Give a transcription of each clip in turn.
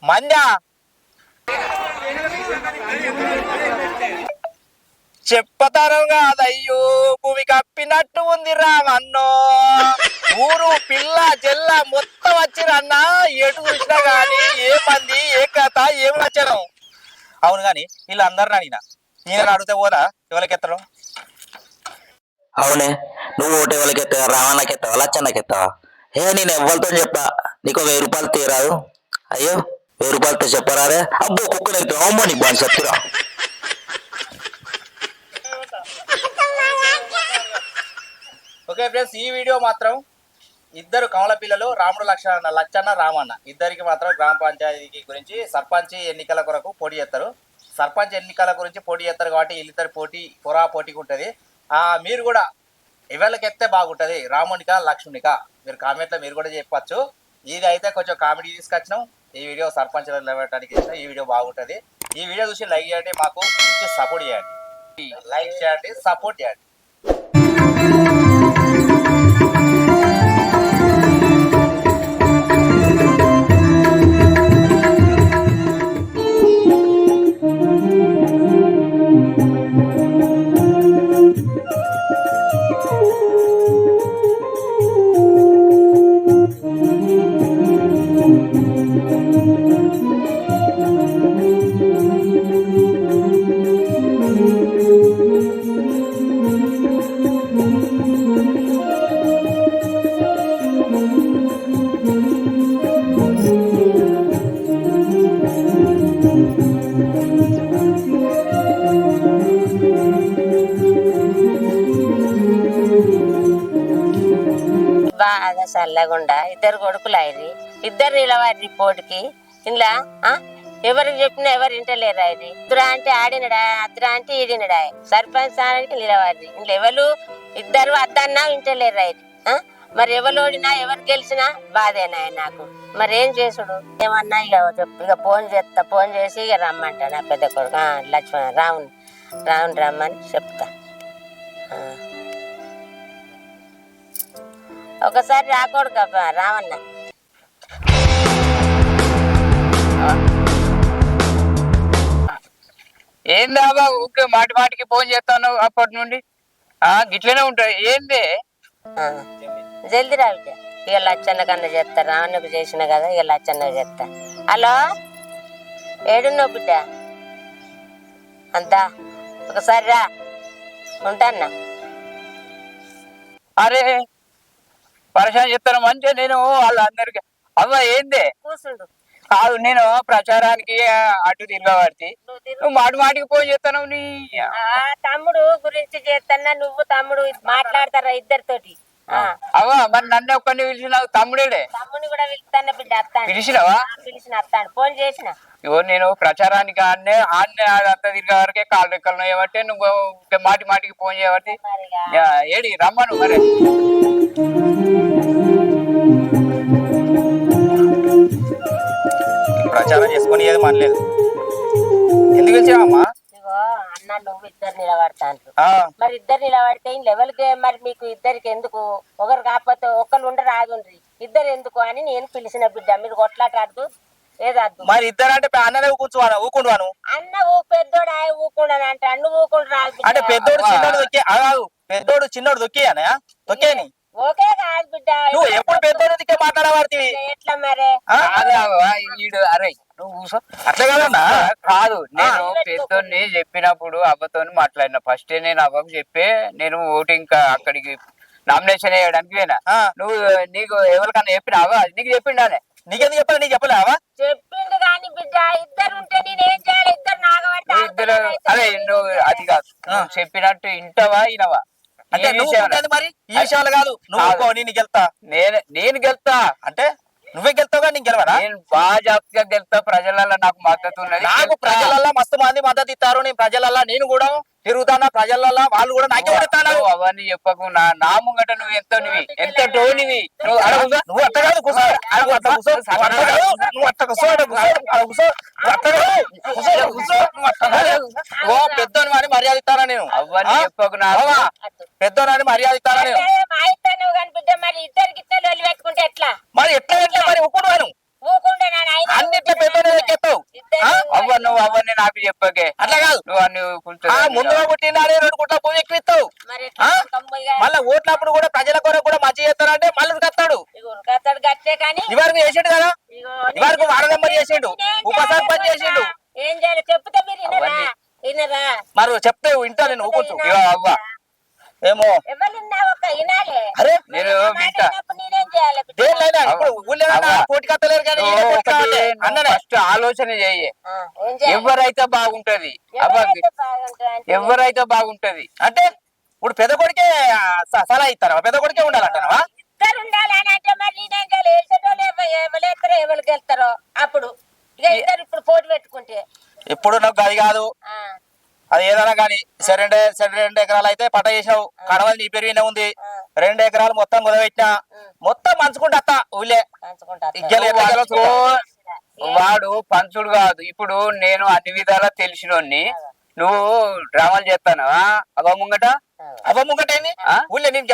మందా చెప్పతరం కాదయ్యో భూమి కప్పినట్టు ఉంది రామన్నో ఊరు పిల్ల జల్ల మొత్తం వచ్చిరన్నా ఎటు చూసినా గాని ఏ మంది ఏ కథ ఏం నచ్చడం అవును గాని వీళ్ళందరిని అడిగినా నేను అడిగితే పోదా ఎవరికెత్తడం అవునే నువ్వు ఓటు ఎవరికి ఎత్తావా రావణకి ఎత్తావా లచ్చన్నకి ఎత్తావా నేను ఎవరితో చెప్పా నీకు 1000 రూపాయలు తీరాదు అయ్యో 1000 రూపాయలతో చెప్పరారే అబ్బో కుక్కడైతే అమ్మో నీకు బాగా చెప్తురా ఓకే ఫ్రెండ్స్ ఈ వీడియో మాత్రం ఇద్దరు కమల పిల్లలు రాముడు లచ్చన్న రామన్న ఇద్దరికి మాత్రం గ్రామ పంచాయతీ గురించి సర్పంచ్ ఎన్నికల కొరకు పోటీ చేస్తారు సర్పంచ్ ఎన్నికల గురించి పోటీ చేస్తారు కాబట్టి వీళ్ళిద్దరు పోటీకి ఉంటుంది మీరు కూడా ఎవరికి ఎత్తే బాగుంటుంది రామునికా లక్ష్మణికా మీరు కామెంట్లో మీరు కూడా చెప్పచ్చు ఇది అయితే కొంచెం కామెడీ తీసుకొచ్చినాం ఈ వీడియో సర్పంచ్ నిలబెట్టడానికి ఇచ్చిన ఈ వీడియో బాగుంటుంది ఈ వీడియో చూసి లైక్ చేయండి మాకు మంచి సపోర్ట్ చేయండి లైక్ చేయండి సపోర్ట్ చేయండి బాగా చల్లగుండా ఇద్దరు కొడుకులు అయ్యి ఇద్దరు నిలవారి పోటీకి ఇలా ఎవరికి చెప్పినా ఎవరు ఇంటలేరు అయ్యి ఇద్దరు అంటే ఆడినడా అద్దరు అంటే ఈడినడా సర్పంచ్ స్థానానికి నిలవారి ఇంట్లో ఎవరు ఇద్దరు అద్దన్నా ఇంటలేరు అయ్యి మరి ఎవరు ఓడినా ఎవరు గెలిచినా బాధేనా నాకు మరి ఏం చేసుడు ఏమన్నా ఇక ఫోన్ చేసి ఇక రమ్మంట నా పెద్ద కొడుకు లక్ష్మణ రావుని రమ్మని చెప్తా ఒకసారి రాకూడదు రావన్న ఏంది అబ్బా ఊకే మాటికి ఫోన్ చేస్తాను అప్పటి నుండి గిట్లనే ఉంటాయి ఏంది జల్దీ రా బిడ్డ ఇక లచ్చన్న కన్నా చేస్తా రావణకు చేసిన కదా ఇక లచ్చన్న చేస్తా హలో ఏడున్నావు బిడ్డ అంతా ఒకసారి రా ఉంటాన్నా అరే పరిశాన్ చెప్తాను మంచిగా నేను వాళ్ళందరికి అవ్వ ఏంది కూర్చుండు కాదు నేను ప్రచారానికి అటు తిరగబడితే నువ్వు మాటికి ఫోన్ చేస్తాను నీ తమ్ముడు గురించి చేస్తానా నువ్వు తమ్ముడు మాట్లాడతారా ఇద్దరితోటి అవ్వ మరి నన్ను ఒక్కడిని పిలిచిన తమ్ముడే తమ్ముని కూడా పిలుస్తాను బిడ్డ అత్తాను పిలిచినవా పిలిచిన అత్తాను ఫోన్ చేసిన ఇగో నేను ప్రచారానికి ఆన్నే అంతా తిరిగే వరకే కాళ్ళు రెక్కలు చేయబట్టి నువ్వు మాటికి ఫోన్ చేయబట్టి ఏడి రమ్మను మరి ప్రచారం చేసుకుని ఏది మనలేదు ఎందుకు వచ్చావమ్మా ఇగో అన్న నువ్వు ఇద్దరు నిలబడతాను మరి ఇద్దరు నిలబడితే లెవెల్కి మరి మీకు ఇద్దరికి ఎందుకు ఒకరు కాకపోతే ఒకరు ఉండరు ఆగుండ్రి ఇద్దరు ఎందుకు అని నేను పిలిచిన బిడ్డ మీరు కొట్లాటాడు ఏదద్దు మరి ఇద్దరు అంటే అన్ననే ఊకుండువాను అన్న పెద్దోడు ఊకుండని అంటే అన్ను ఊకుండు రాదు అంటే పెద్దోడు చిన్నోడు దొక్కే పెద్దోడు చిన్నోడు దొక్కేయనా దొక్కేని ఓకే కాదు బిడ్డ నువ్వు ఎప్పుడు పెద్దోడికే మాట్లాడబడుతుంది ఎట్లా మరే అరే నువ్వు కూర్చో అట్లా కదన్నా కాదు నేను పెద్దోడిని చెప్పినప్పుడు అవ్వతో మాట్లాడిన ఫస్ట్ నేను అవ్వకు చెప్పే నేను ఓటింగ్ అక్కడికి నామినేషన్ వేయడానికి పోయినా నువ్వు నీకు ఎవరికన్నా చెప్పినావా నీకు చెప్పిండానే నీకెందుకు చెప్పాలి నీకు చెప్పలేవా చెప్పిండు కానీ బిడ్డ ఇద్దరు ఉంటే నేనేం చేయాలి ఇద్దరు అదే నువ్వు అది కాదు నువ్వు చెప్పినట్టు ఇంటవా ఇనవా అంటే మరి ఈ విషయాలు కాదు నువ్వు నేను గెలుతా నేను గెలుతా అంటే నువ్వే గెలుతావుగా నేను గెలవరా నేను బాగా జాగ్రత్తగా గెలుతా ప్రజలలో నాకు మద్దతు ఉన్నది నాకు ప్రజలల్లో మస్తు మంది మద్దతు ఇస్తారు నేను ప్రజలల్లో నేను కూడా తిరుగుతానా ప్రజలల్లో వాళ్ళు కూడా నాకే పెడతాను అవన్నీ చెప్పకు నా ముంగట నువ్వు ఎంత టోనివి నువ్వు అట్ట కాదు పెద్దోని వాడిని మర్యాద ఇస్తానా నేను అవన్నీ చెప్పకు నా పెద్దోని మర్యాద ఇస్తానా నేను మరి ఇద్దరికి పెట్టుకుంటే ఎట్లా మరి ఎట్లా ఊకుంటాను ఊకుంటే నాన్న ఆయన అన్నిట్లో పెద్దోడు ఎక్కేస్తావు అవ్వ నువ్వు అవ్వని నాకు చెప్పకే అట్లా కాదు నువ్వు అన్ని కొంచెం ముందుగా పుట్టినాడే 2 గుట్ల భూమి ఎక్కిస్తావు మరి ఎట్లా కమ్ముగా మళ్ళీ ఓట్లప్పుడు కూడా ప్రజల కొరకు కూడా మంచి చేస్తారంటే మళ్ళీ కత్తాడు ఇగో ఉరకతాడు గట్టే కానీ ఇవరకు చేసిండు కదా ఇగో ఇవరకు వార్డు మెంబర్ చేసిండు ఉప సర్పంచ్ చేసిండు ఏం చేయాలి చెప్తే మీరు వినరా వినరా మరి చెప్తే వింటా నేను ఊకుంటూ ఇగో అవ్వ ఏమో ఎవరిన్నా ఒక వినాలి అరే నేను వింటా నేనేం చేయాలి బిడ్డ? దేనిలైనా ఇప్పుడు ఊళ్ళో పోటీ కత్తలేరు కానీ ఈయన పోటీ కావాలి. అన్ననే ఫస్ట్ ఆలోచన చెయ్యి ఆ, ఏం చేయాలి ఎవరైతే బాగుంటది అవ్వ ఎవరైతే బాగుంటారు అంటే ఎవరైతే బాగుంటది అంటే ఇప్పుడు పెద్ద కొడుకే సలహా ఇస్తారా పెద్ద కొడుకే ఉండాలంటావా ఇద్దరు ఉండాలి అని అంటే మరి నేనేం చేయాలి వేసేటోళ్ళు ఎవరు ఎత్తారో ఎవరికి వెళ్తారో అప్పుడు ఇక ఇద్దరు ఇప్పుడు పోటీ పెట్టుకుంటే ఇప్పుడు నాకు అది కాదు ఆ, అది ఏదైనా కానీ 2 ఎకరాలు అయితే పట్ట చేసావు కడవది నీ పేరు ఉంది 2 ఎకరాలు మొత్తం కుదవెట్టినా మొత్తం మంచుకుంటా అత్త ఊళ్ళే పంచుకుంటారు ఇగ్గలు ఎట్లా గెలవచ్చు? వాడు పంచుడు కాదు ఇప్పుడు నేను అన్ని విధాలా తెలిసినోన్ని నువ్వు డ్రామాలు చేస్తాను అవ్వ ముంగట అవ్వ ముంగటేంది ఆ? ఊళ్ళో నేను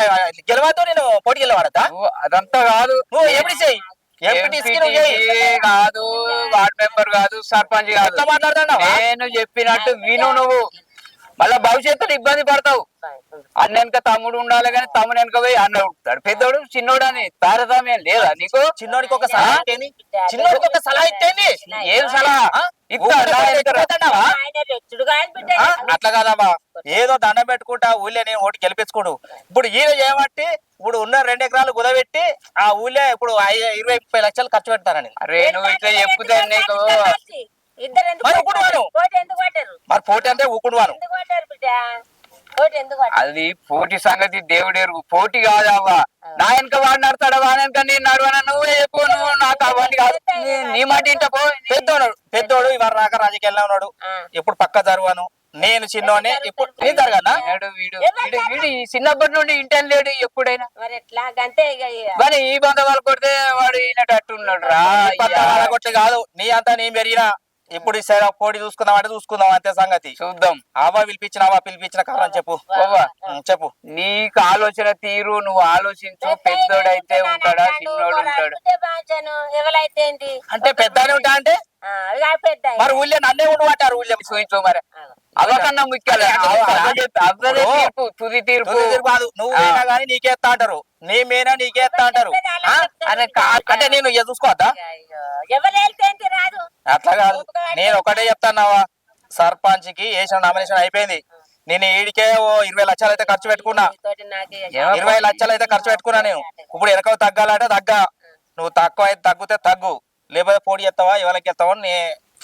గెలవద్దు నేను పోటీకి వెళ్ళవాడతా నువ్వు అదంతా కాదు నువ్వు ఎప్పుడు చెయ్యి ఎంపీటీసీకి నువ్వు చెయ్యి ఎంపీటీసీ కాదు వార్డ్ మెంబర్ కాదు సర్పంచ్ కాదు ఎట్లా మాట్లాడుతున్నావా నేను చెప్పినట్టు విను నువ్వు మళ్ళా భవిష్యత్తులో ఇబ్బంది పడతావు అన్న వెనక తమ్ముడు ఉండాలి కానీ తమ్ముడు వెనక పోయి అన్న ఉంటాడు పెద్దోడు చిన్నోడు అని తారతమ్యం లేదా నీకు చిన్నోడికి ఒక సలహా ఇస్తేంది చిన్నోడికి ఒక సలహా ఇస్తేంది ఏం సలహా ఊపిరి పెట్టుకుంటున్నావా? ఆయన రెచ్చుడుగా ఆయన బిడ్డ ఆ? అట్లా కాదమ్మా ఏదో దండం పెట్టుకుంటా ఊళ్ళో నేను ఓటు గెలిపించుకోడు ఇప్పుడు ఈయన చేయబట్టి ఇప్పుడు ఉన్న 2 ఎకరాలు కుదబెట్టి ఆ ఊళ్ళో ఇప్పుడు 20-30 లక్షలు ఖర్చు పెడతానని అరే నువ్వు ఇట్లా చెప్పుతే నీకు ఇద్దరు ఎందుకు మరి కొట్టారు? ఊరుకోను. పోటీ ఎందుకు కొట్టారు మరి పోటీ అంటే ఊకుండువాను ఎందుకు కొట్టారు బిడ్డ పోటీ ఎందుకు కొట్టారు అది పోటీ సంగతి దేవుడెరుగు పోటీ కాదవ్వా నా వెనక వాడు నడతాడా వాడి వెనక నేను నడవనా నువ్వే చెప్పు నువ్వు నాకు అవన్నీ కాదు నీ మాట ఇంట పో పెద్దోడు ఇవాళ రాక రాజకీయాల్లో ఉన్నాడు ఆ. ఇప్పుడు పక్క జరువాను నేను చిన్నోనే ఇప్పుడు నేను జరగనా వీడు వీడు వీడు వీడు ఈ చిన్నప్పటి నుండి ఇంటని లేడు ఎప్పుడైనా మరి ఎట్లా గంతే ఇక కానీ ఈ బంధ వాళ్ళు కొడితే వాడు ఈయనట్టు ఉన్నాడు రా కొట్టి కాదు నీ అంతా నేను పెరిగినా ఇప్పుడు సరే పోటీ చూసుకుందాం అంటే చూసుకుందాం అంతే సంగతి చూద్దాం అవ్వ పిలిపించిన కారణం చెప్పు అవ్వ. చెప్పు నీకు ఆలోచన తీరు నువ్వు ఆలోచించు పెద్దోడైతే ఉంటాడా చిన్నోడు ఉంటాడు ఎవరైతే ఏంటి అంటే పెద్దనే ఉంటా అంటే ఇక పెద్ద మరి ఊళ్ళో నన్నే ఉండమంటారు ఊళ్ళో చూయించు మరి అవకన్నా ముఖ్యాలే అవ్వదే తీర్పు తుది తీర్పు నువ్వు ఎదురు కాదు నువ్వు అయినా కానీ నీకేస్తా అంటారు నీ మీనా నీకేస్తా అంటారు ఆ? అరే అంటే నేను ఇక చూసుకోవద్దా ఎవరు వెళ్తే ఏంటి రాదు అట్లా కాదు నేను ఒకటే చెప్తాన్నావా సర్పంచ్ కి వేసిన నామినేషన్ అయిపోయింది నేను ఈడికే ఓ 20 లక్షలు అయితే ఖర్చు పెట్టుకున్నా తోటి నాకు 20 లక్షలు అయితే ఖర్చు పెట్టుకున్నా నేను ఇప్పుడు వెనక తగ్గాలంటే తగ్గా నువ్వు తక్కువ అయితే తగ్గితే తగ్గు లేకపోతే పోటీ చేస్తావా ఎవరికి చేస్తావా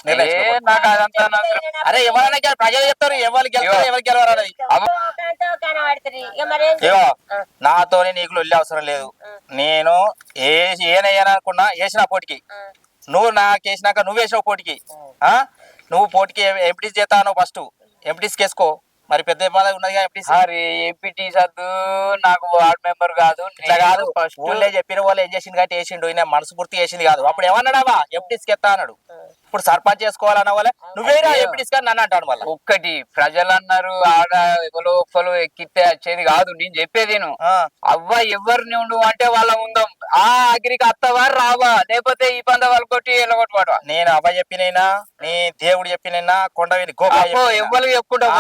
నిర్ణయించుకో. నాకు అదంతా నాకు అరే ఎవరైనా ప్రజలు చెప్తారు ఎవరికి గెలుస్తారు ఎవరికి గెలవరు అనేది కనబడుతుంది ఇక మరేం ఇగో నాతోనే నీకు లొల్లి అవసరం లేదు నేను ఏనయ్యాననుకున్నా వేసిన పోటీకి నువ్వు నాకు వేసినాక నువ్వు వేసావు పోటీకి ఆ నువ్వు పోటీకి ఎంపీటీ చేస్తాను ఫస్ట్ ఎంపీటీస్కి వేసుకో మరి పెద్ద పదవి ఉన్నది ఎంపీటీ అరే ఎంపీటీ సద్దు నాకు వార్డ్ మెంబర్ కాదు ఇట్లా కాదు ఫస్ట్ ఊళ్ళో చెప్పిన వాళ్ళు ఏం చేసింది కాబట్టి వేసిండు ఈయన మనసు పూర్తి చేసింది కాదు అప్పుడు ఏమన్నాడావా ఎంపీటీస్కి ఎత్తా అన్నాడు ఇప్పుడు సర్పంచ్ చేసుకోవాలన్న వాళ్ళే నువ్వేరా ఎంపీటీస్ కానీ నన్ను అంటాడు మళ్ళీ ఒక్కటి ప్రజలు అన్నారు ఆడ ఎవరో ఒక్కరు ఎక్కితే వచ్చేది కాదు నేను చెప్పేది నువ్వు అవ్వ ఎవరిని ఉండు అంటే వాళ్ళ ఉందాం ఆ అగ్రికి అత్తవా రావా లేకపోతే ఈ పంద వాళ్ళు కొట్టి ఎల్లగొట్టుకోవటం నేను అవ్వ చెప్పినైనా నీ దేవుడు చెప్పినైనా కొండవిని గోపా ఎవ్వరు చెప్పుకుంటావు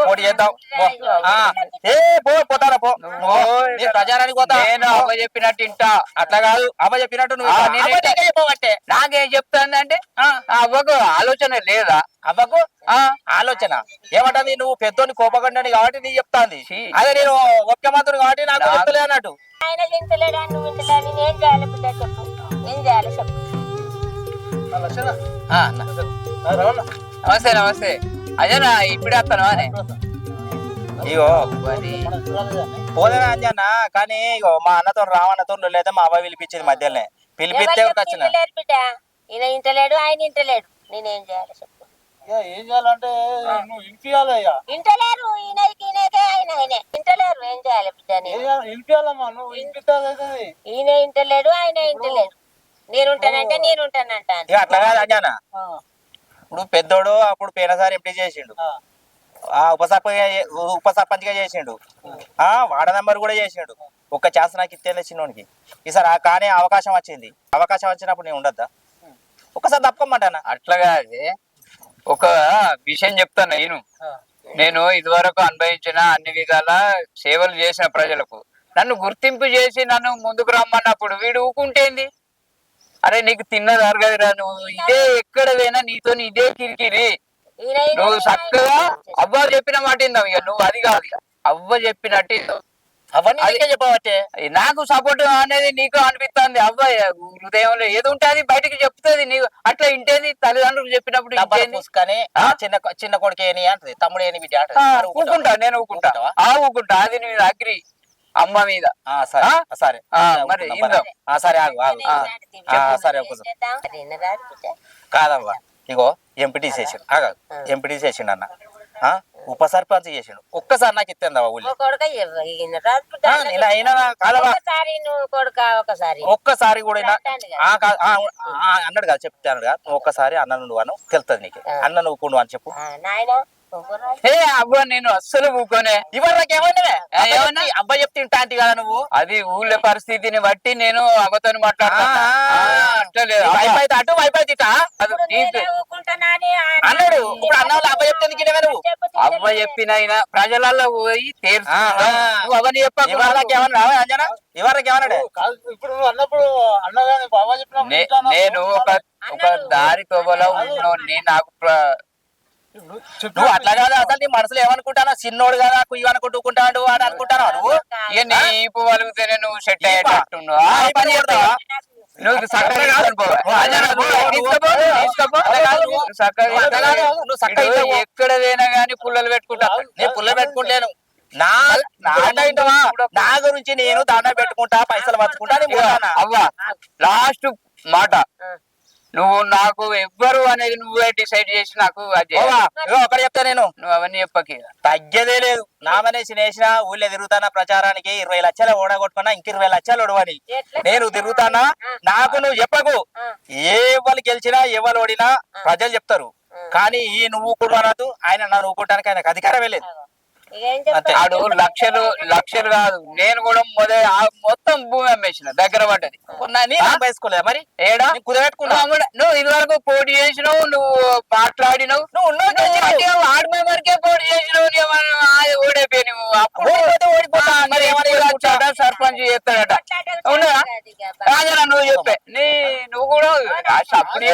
పోటీ చేద్దాం పోతారా పో నేను ప్రచారానికి పోతా నేను అవ్వ చెప్పినట్టు ఇంటా అట్లా కాదు అవ్వ చెప్పినట్టు నువ్వు ఆ, అవ్వ నీకే చెప్పబట్టే నాకేం చెప్తాందంటే అవ్వకు ఆలోచన లేదా అవ్వకు ఆలోచన ఏమంటది నువ్వు పెద్దోని కోపగండని కాబట్టి నీకు చెప్తాంది అదే నేను ముఖ్యమంత్రి కాబట్టి నాకు చెప్తలే అన్నట్టు ఆయన వింటలేడా నువ్వు వింటలేడా నేను ఏం చేయాలి బిడ్డ చెప్పు ఏం చేయాలి చెప్పు నమస్తే నమస్తే అదేనా ఇప్పుడే వస్తాను అని ఇగో పోదే అంజన్న కానీ ఇగో మా అన్నతో రావన్నతో లేదా మా అవ్వ పిలిపించింది మధ్యలోనే పిలిపిస్తే వచ్చిన ఇంటలేడు బిడ్డ ఈయన ఇంటలేడు ఆయన ఇంటలేడు నేనేం చేయాలి చెప్పు ఏం చేయాలంటే నువ్వు ఇంపియాలి ఇక ఇంటలేరు ఈయనకే ఆయనే ఇంటలేరు ఏం చేయాలి బిడ్డ నేను ఇంపియాలమ్మా నువ్వు ఇంపితే ఈయన ఇంటలేడు ఆయన ఇంటలేడు నేను ఉంటానంటే నేను ఉంటానంటాను ఇక అట్లా కాదు అంజన్న ఇప్పుడు పెద్దోడు అప్పుడు పోయినసారి ఎంపీ చేసిండు ఉప సర్పంచ్గా చేసిండు. వార్డు మెంబర్ కూడా చేసిండు. ఒక్క ఛాన్స్ నాకు ఇస్తేనే చిన్నోనికి ఈసారి కానీ అవకాశం వచ్చింది. అవకాశం వచ్చినప్పుడు నేను ఉండద్దా? ఒక్కసారి తప్పమంటానా? అట్లాగా ఒక విషయం చెప్తాను. నేను ఇదివరకు అనుభవించిన అన్ని విధాల సేవలు చేసిన ప్రజలకు నన్ను గుర్తింపు చేసి నన్ను ముందుకు రమ్మన్నప్పుడు వీడు ఊకుంటేంది? అరే నీకు తిన్నది అరగదురా, నువ్వు ఇదే ఎక్కడ పోయినా నీతో ఇదే కిరికిరి. నువ్వు చక్కగా అవ్వ చెప్పిన మాట విందావు. ఇక నువ్వు అది కాదు, అవ్వ చెప్పినట్టు విందావు. అవన్నీ చెప్పబట్టే నాకు సపోర్ట్ అనేది నీకు అనిపిస్తుంది. అవ్వ హృదయంలో ఏది ఉంటే అది బయటకి చెప్తుంది. నీకు అట్లా ఇంటేది తల్లిదండ్రులు చెప్పినప్పుడు కానీ చిన్న కొడుకు ఏని అంటది, తమ్ముడు ఏని బిడ్డ ఊకుంటా. నేను ఊకుంటా అది నేను అగ్రి అమ్మ మీద. సరే మరి ఇందాం. సరే ఆగు సరే కాదవ్వ. ఇగో ఎంపీటీ చేసిండు. ఎంపీటీ చేసిండు అన్న, ఉప సర్పంచ్ చేసిండు. ఒక్కసారి నాకు ఇస్తుందవ్వ ఊళ్ళో. ఒక్కసారి కూడా అన్నాడు కదా, చెప్తాను కదా, ఒక్కసారి అన్న నువ్వు అను తెలుస్తుంది నీకు. అన్న నువ్వు అని చెప్పు. అవ్వ నేను అస్సలు ఊకోనే. ఏమన్నా అబ్బాయి చెప్తే ఇంటాంటి కదా నువ్వు. అది ఊళ్ళో పరిస్థితిని బట్టి నేను అవ్వతో మాట్లాడుతున్నా. అట్లా లేదు, వైపు అటు వైపు అన్నాడు. ఇప్పుడు అన్న వాళ్ళు అబ్బాయి చెప్తే నువ్వు అవ్వ చెప్పినైనా ప్రజలలో పోయి అవన్నీ చెప్పాను. ఎవరికి ఏమన్నాడు? ఇప్పుడు నువ్వు అన్నప్పుడు అన్నగాని బాబా చెప్పిన నేను ఒక దారి తోబలో ఉన్నోడిని. నాకు నువ్వు అట్లా కాదు, అసలు నీ మనసులో ఏమనుకుంటానో, చిన్నోడు కదా కుయ్యి అనుకుంటుకుంటాడు అని అనుకుంటాను. నువ్వు ఇక నీపు వలుగుతేనే నువ్వు సెట్ అయ్యేటట్టున్నావు. నువ్వు ఎక్కడ పోయినా గానీ పుల్లలు పెట్టుకుంటా. నేను పుల్ల పెట్టుకుంటాను. నా గురించి నేను దండ పెట్టుకుంటా, పైసలు పంచుకుంటా. అవ్వ లాస్ట్ మాట, నువ్వు నాకు ఎవ్వరు అనేది నువ్వే డిసైడ్ చేసి నాకు ఒకటి చెప్తా, నేను నువ్వు అవన్నీ చెప్పకి తగ్గేదే లేదు. నామినేషన్ వేసినా ఊళ్ళో తిరుగుతానా ప్రచారానికి 20 లక్షలు ఓడగొట్టుకున్నా, ఇంక 20 లక్షలు ఓడవని నేను తిరుగుతానా. నాకు నువ్వు చెప్పకు. ఎవరు గెలిచినా ఎవరు ఓడినా ప్రజలు చెప్తారు. కానీ ఈ నువ్వు కూడా రాదు, ఆయన నన్ను ఊకుంటానికి ఆయనకు అధికారమే లేదు. ఆడు లక్షలు కాదు, నేను కూడా మొత్తం భూమి అమ్మేసిన దగ్గర పడ్డది. వేసుకోలేదు మరి ఏడా కుదపెట్టుకున్నావు. నువ్వు ఇది వరకు పోటీ చేసినావు, నువ్వు మాట్లాడినావు, నువ్వు వార్డు మెంబర్కే పోటీ చేసినావు, ఓడిపోయి నువ్వు సర్పంచ్ చేస్తాడట. అవునా రాజా నువ్వు చెప్పే నువ్వు కూడా అప్పుడు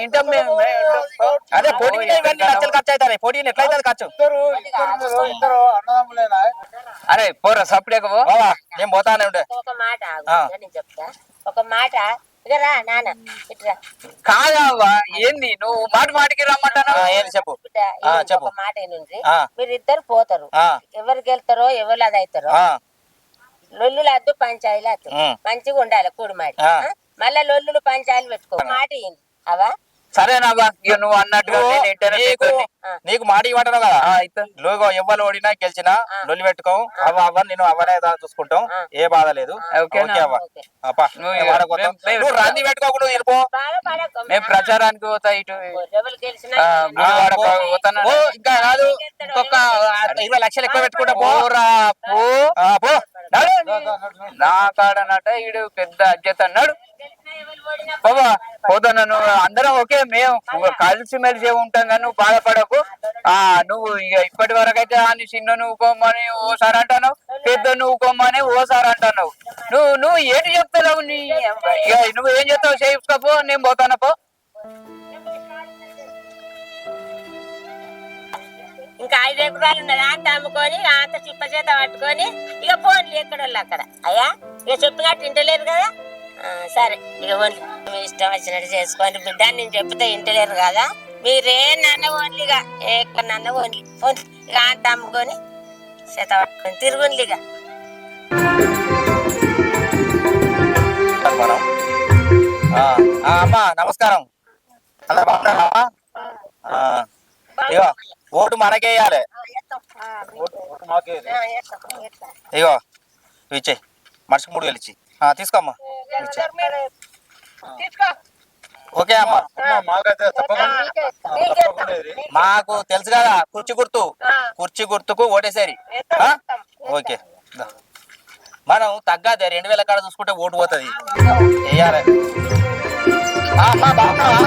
ఇంట అదే పోటీ లక్షలు ఖర్చు అవుతాయి. పోటీ ఎట్లయితే ఖర్చు. అరే పోరా సప్పుడేక పో. నేను పోతానే ఉండే. ఒక మాట ఇగరా నాన్న ఇట్రా. కాదవ్వా ఏంది నువ్వు మాటికి రమ్మంటాను. ఏంది చెప్పు. ఒక మాట ఏంటి, మీరిద్దరు పోతారు, ఎవరికి వెళ్తారో ఎవరు అది అవుతారో. లొల్లులు వద్దు, పంచాయలు వద్దు, మంచిగా ఉండాలి కూడిమాడి. మళ్ళా లొల్లులు పంచాయలు పెట్టుకో. మాట ఏంది అవా. సరేనాబా ఇక నువ్వు అన్నట్టు నీకు మాట ఇవ్వటం కదా. లోగో ఎవ్వరు ఓడినా గెలిచినా లొల్లి పెట్టుకో. అవ్వ నేను అవ్వనే చూసుకుంటాం, ఏ బాధ లేదు. రంది పెట్టుకోకుండా వెళ్ళిపో. మేము ప్రచారానికి పోతా ఇటు ఇంకా కాదు, ఇంకొక 20 లక్షలు ఎక్కువ పెట్టుకుంటా. పోరా పో. నా కాడనట ఈడు పెద్ద అజ్జత అన్నాడు. బాబా పోతాను, అందరం ఓకే, మేము కలిసి మెలిసి ఉంటాం కానీ నువ్వు బాధపడకు. నువ్వు ఇక ఇప్పటి వరకు అయితే అని చిన్న నువ్వు కొమ్మని ఓసారి అంటాను, పెద్ద నువ్వు కొమ్మని ఓసారి అంటున్నావు. నువ్వు ఏంటి చెప్తావు? నువ్వు ఏం చెప్తావు చేసుకోపో, నేను పోతాను పో. ఇంకా 5 ఎకరాలు ఉన్నది అంత అమ్ముకొని అంత చిప్ప చేత పట్టుకొని ఇక పోన్లు ఎక్కడోళ్ళు అక్కడ. అయ్యా ఇక చెప్పినట్టు ఇంటలేరు కదా. సరే ఇక ఓన్లీ మీ ఇష్టం వచ్చినట్టు చేసుకోండి బిడ్డ. నేను చెప్తే ఇంటలేరు కదా, మీరే నన్న ఓన్లీగా ఎక్కడ నన్న ఓన్లీ ఇక అంత అమ్ముకొని చేత పట్టుకొని తిరుగుండ్లిగా. అమ్మా నమస్కారం. ఇగో ఓటు మనకేయాలి. ఇగో ఇచ్చే మనిషికి 3,000 ఇచ్చి తీసుకోమ్మా. ఓకే అమ్మా. మాకైతే తప్పకుండా ఇది. మాకు తెలుసు కదా కుర్చీ గుర్తు, కుర్చీ గుర్తుకు ఓటేసేరి. ఆ? ఓకే దా. మనం తగ్గదే 2000 కాడ చూసుకుంటే ఓటు పోతుంది. వేయాలి. అమ్మా బాగున్నావా?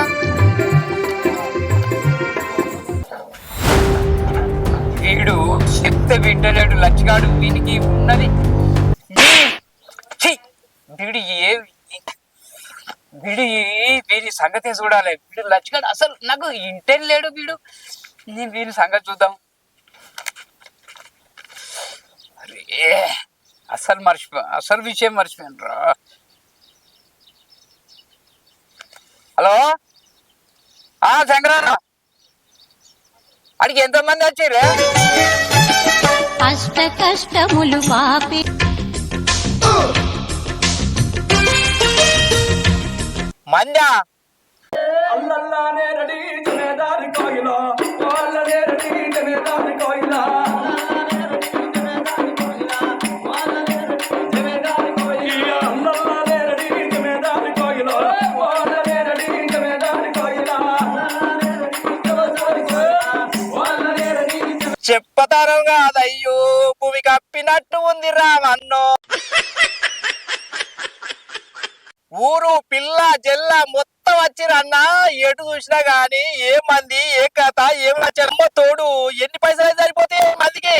వీడు చెప్తే వింటలేడు లచ్చిగాడు, వీనికి ఉన్నది ఛీ! వీడు వీడి సంగతి చూడాలి. వీడు లచ్చిగాడు అసలు నాకు ఇంటేం లేడు. నేను వీడి సంగతి చూద్దాం. అరే అసలు విషయం మర్చిపోయాను రా. హలో శంకరన్న, అడిగి ఎంతమంది వచ్చారు? అష్ట కష్టములు పాపి మందా చెప్పతారం కాదయ్యో, భూమి కప్పినట్టు ఉంది రామన్నో. ఊరు పిల్ల జల్ల మొత్తం వచ్చిరన్నా. ఎటు చూసినా గాని ఏ మంది ఏ కథ ఏం వచ్చారమ్మ తోడు. ఎన్ని పైసలు సరిపోతాయి మందికి?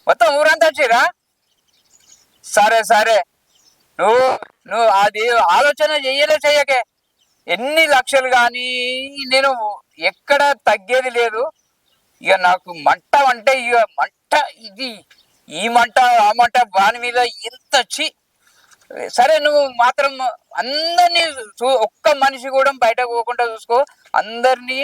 మొత్తం ఊరంతా వచ్చిరా? సరే నువ్వు అది ఆలోచన చెయ్యకే. ఎన్ని లక్షలు కానీ నేను ఎక్కడ తగ్గేది లేదు. ఇక నాకు మంట అంటే ఇక మంట, ఇది ఈ మంట ఆ మంట వాని మీద ఎంత వచ్చి. సరే నువ్వు మాత్రం అందరినీ ఒక్క మనిషి కూడా బయటకు పోకుండా చూసుకో. అందరినీ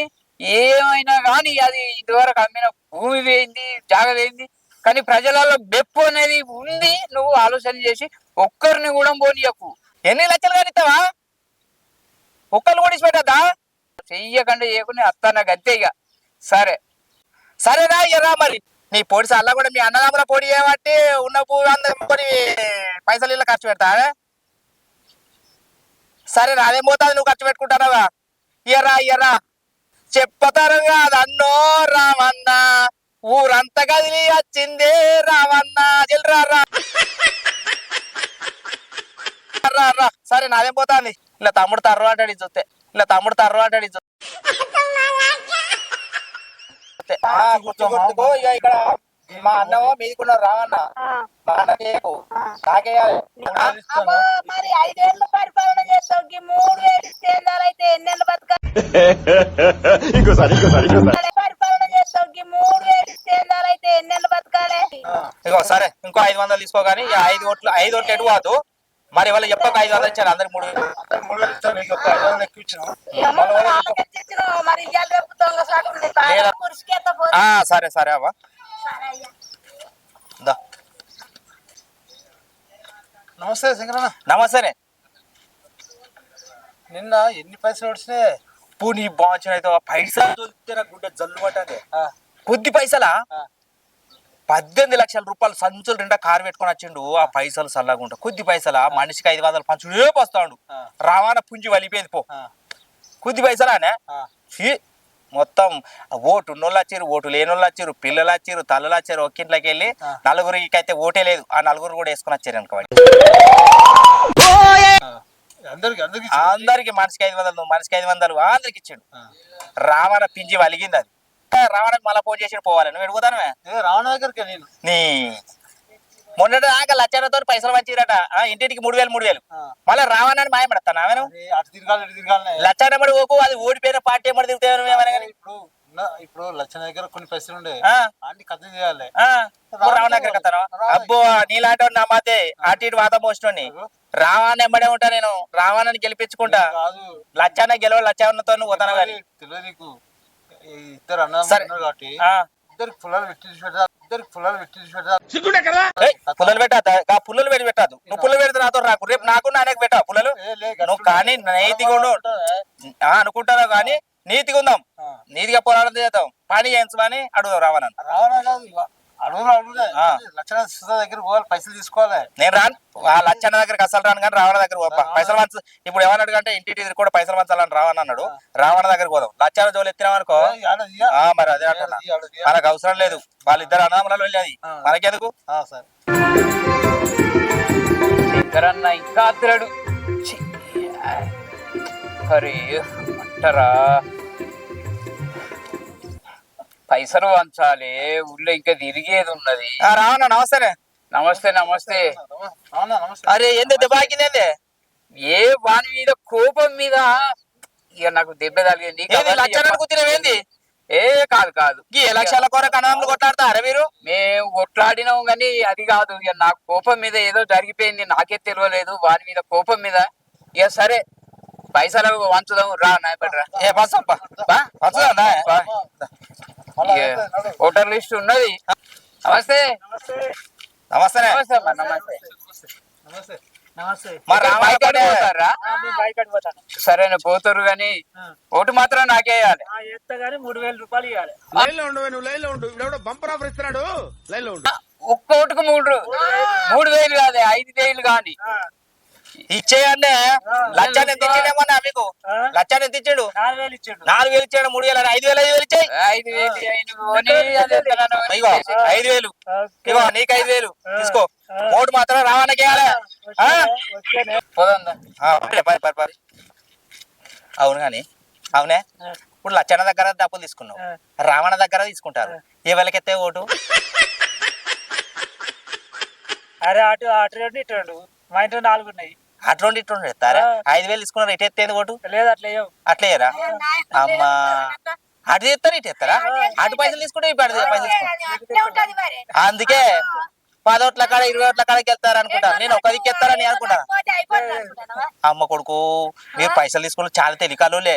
ఏమైనా కానీ అది ఇదివరకు అమ్మిన భూమి వేయింది, జాగ వేయింది, కానీ ప్రజలలో బెప్పు అనేది ఉంది. నువ్వు ఆలోచన చేసి ఒక్కరిని కూడా పోనీయకు. ఎన్ని లక్షలు కానిస్తావా? ఒక్కరు కూడా పెట్టద్దా? చెయ్యకుండా చేయకుండా అత్త నాకు అంతే. ఇక సరేనా ఇయ్యరా మరి. నీ పొడి సల్లా కూడా మీ అన్నదమ్ముల పొడి చేయబట్టి ఉన్న పువ్వు అందరి పైసలు ఇలా ఖర్చు పెడతా. సరేనా, అదేం పోతుంది నువ్వు ఖర్చు పెట్టుకుంటానవా? ఇయ్యరా చెప్పతారు కాదు అన్నో రామన్న, ఊరంతా కదిలి వచ్చిందే రామన్న. రా సరే నాదేం పోతాంది. ఇలా తమ్ముడు తర్రు అంటాడు చూస్తే, గుర్తుకో. ఇక ఇక్కడ మా అన్నమో మీదికున్న రావన్న, మా అన్నకేకు నాకేయాలి. మరి 5 ఏళ్ళు పరిపాలన చేస్తావు, 3 ఇస్తే అయితే ఎన్నెళ్ళు బతకాలి? పరిపాలన చేస్తావు, 3 ఇస్తే అయితే ఎన్నెళ్ళు బతకాలి? ఇగో సరే, ఇంకో 500 తీసుకో. కానీ 5 ఓట్లు ఎటు కాదు మరి. వాళ్ళు చెప్పక 500 ఇచ్చారు, అందరికి 3,000 ఇస్తాను, నీకు ఒక 500 ఎక్కువ ఇచ్చినాం. సరే అవ్వ దా. నమస్తే శంకరన్న. నమస్తేనే. నిన్న ఎన్ని పైసలు వచ్చినాయి? నీ బాంచిన అయితే పైసలు గుడ్డ జల్లు పట్టే. కొద్ది పైసలా? 18 లక్షల రూపాయలు సంచులు 2 కారు పెట్టుకొని వచ్చిండు. ఆ పైసలు సల్లగుంటా. కొద్ది పైసలా? మనిషికి 500 పంచుడే పోస్తాడు. రవాణా పుంజి వలిపోయింది పో. కొద్ది పైసలానే మొత్తం ఓటు ఉన్నోళ్ళు వచ్చారు, ఓటు లేనోళ్ళు వచ్చారు, పిల్లలు వచ్చారు, తల్లులు వచ్చారు. ఒక్కింట్లోకి వెళ్ళి నలుగురికి అయితే ఓటే లేదు. ఆ నలుగురు కూడా వేసుకొని వచ్చారు అనుకోండి. అందరికి మనిషికి 500, మనిషికి 500 అందరికి ఇచ్చాడు. రవాణా పింజి వలిగింది. అది రావడానికి మళ్ళీ ఫోన్ చేసి పోవాలి. నువ్వు ఎడుగుతానవే రావణ దగ్గరికి నేను నీ మొన్నటి దాకా లక్షలతో పైసలు వచ్చిరట. ఇంటికి 3,000 మళ్ళీ రావణని మాయపడతాను. ఆమెను అటు తిరగాలి లచ్చనబడి ఓకు, అది ఓడిపోయిన పార్టీ ఏమడి తిరుగుతాను. ఇప్పుడు లక్ష దగ్గర కొన్ని పైసలు ఉండే అన్ని కథ చేయాలి. రావణ దగ్గర కథను. అబ్బో నీలాంటి నమ్మతే అటు ఇటు వాత మోసినోని రావణ ఎంబడే ఉంటా. నేను రావణని గెలిపించుకుంటా. లచ్చన్న గెలవ లచ్చన్నతో పోతాను. కానీ తెలియదు నీకు. ఇద్దరు అన్నదమ్ములు కాబట్టి ఇద్దరికి పుల్లలు పుల్లలు పెట్టా. పుల్లలు పెట్టి పెట్టాదు. నువ్వు పుల్లలు పెడితే నాతో రాకు. రేపు నాకు నాయనకు పెట్టా పుల్లలు. నువ్వు కానీ నీతిగా ఉండు అనుకుంటావు. కానీ నీతిగా ఉందాం, నీతిగా పోరాటం చేద్దాం, పని చేయించమని అడుగుదాం. రావణ అడుగులే ఆ. లక్షణ దగ్గర పోవాలి, పైసలు తీసుకోవాలి. నేను రాను ఆ లచ్చన్న దగ్గరికి అసలు రాను కానీ రావణ దగ్గర పోపా పైసలు మంచి ఇప్పుడు ఏమన్నాడు అంటే ఇంటి దగ్గర కూడా పైసలు మంచాలని రావణ అన్నాడు. రావణ దగ్గరికి పోదాం. లచ్చన్న జోలు ఎత్తినామనుకో మరి అదే అంటున్నా, మనకు అవసరం లేదు. వాళ్ళిద్దరు అన్నదమ్ములలో వెళ్ళేది మనకెందుకు. సరే శంకరన్న ఇంకా అద్దరాడు. అరే అంటారా, పైసలు వంచాలి, ఊళ్ళో ఇంకా తిరిగేది ఉన్నది. రావణ నమస్తే. నమస్తే నమస్తే. అవునా నమస్తే. అరే ఏంది దెబ్బకింది? ఏ వాని మీద కోపం మీద ఇక నాకు దెబ్బ తగిలింది. లచ్చన్న కూర్చునేవేంది? ఏ కాదు కాదు, ఈ ఎలక్షన్ల కొరకు అన్నదమ్ములు కొట్లాడతారా మీరు? మేము కొట్లాడినాం కానీ అది కాదు. ఇక నాకు కోపం మీద ఏదో జరిగిపోయింది, నాకే తెలియలేదు. వాని మీద కోపం మీద ఇక సరే పైసలు వంచుదాం రా నాయపడరా. ఏ బస్సప్పా ఓటర్ లిస్ట్ ఉన్నది. నమస్తే నమస్తే. నమస్తే అమ్మా, నమస్తే. నమస్తే నమస్తే. మరి బైక్ అడి పోతారా? సరేనా పోతారు గాని ఓటు మాత్రం నాకే వేయాలి. 3000 రూపాయలు ఇవ్వాలి. ఒక్క ఓటుకు 3,000 కాదు 5,000 కానీ ఇచ్చేయండి. లచ్చాన్ని ఎంత ఇచ్చిండేమన్నా మీకు? లచ్చాన్ని ఎంత ఇచ్చాడు? 4000 ఇచ్చిండు. 4000 ఇచ్చాడు. 3000 5,000 ఇచ్చాయి. 5,000 ఇగో 5,000 ఇగో నీకు 5,000 తీసుకో. ఓటు మాత్రం రావణకి వేయాలి. అవును కానీ అవునే ఇప్పుడు లచ్చన్న దగ్గర డబ్బులు తీసుకున్నావు, రావణ దగ్గర తీసుకుంటారు. ఎవరికెత్తే ఓటు? అరే అటు రెండు ఇటు రెండు, మా ఇంట్లో 4 ఉన్నాయి. అటువంటి ఇటువంటి ఎత్తారా? 5,000 తీసుకున్నారు. ఇటు ఎత్తేది ఓటు? లేదు అట్లా ఇవ్వవు. అట్లేయరా? అమ్మా అటు చెప్తారు ఇటు ఎత్తారా? అటు పైసలు తీసుకుంటే ఇటు పైసలు తీసుకుంటారు. అందుకే 10 ఓట్ల కాడ 20 ఓట్ల కాడకి వెళ్తారు అనుకుంటారు. నేను ఒక దిక్కు ఎత్తారని అనుకుంటా. అమ్మ కొడుకు మీరు పైసలు తీసుకుని చాలా తెలియకాలులే.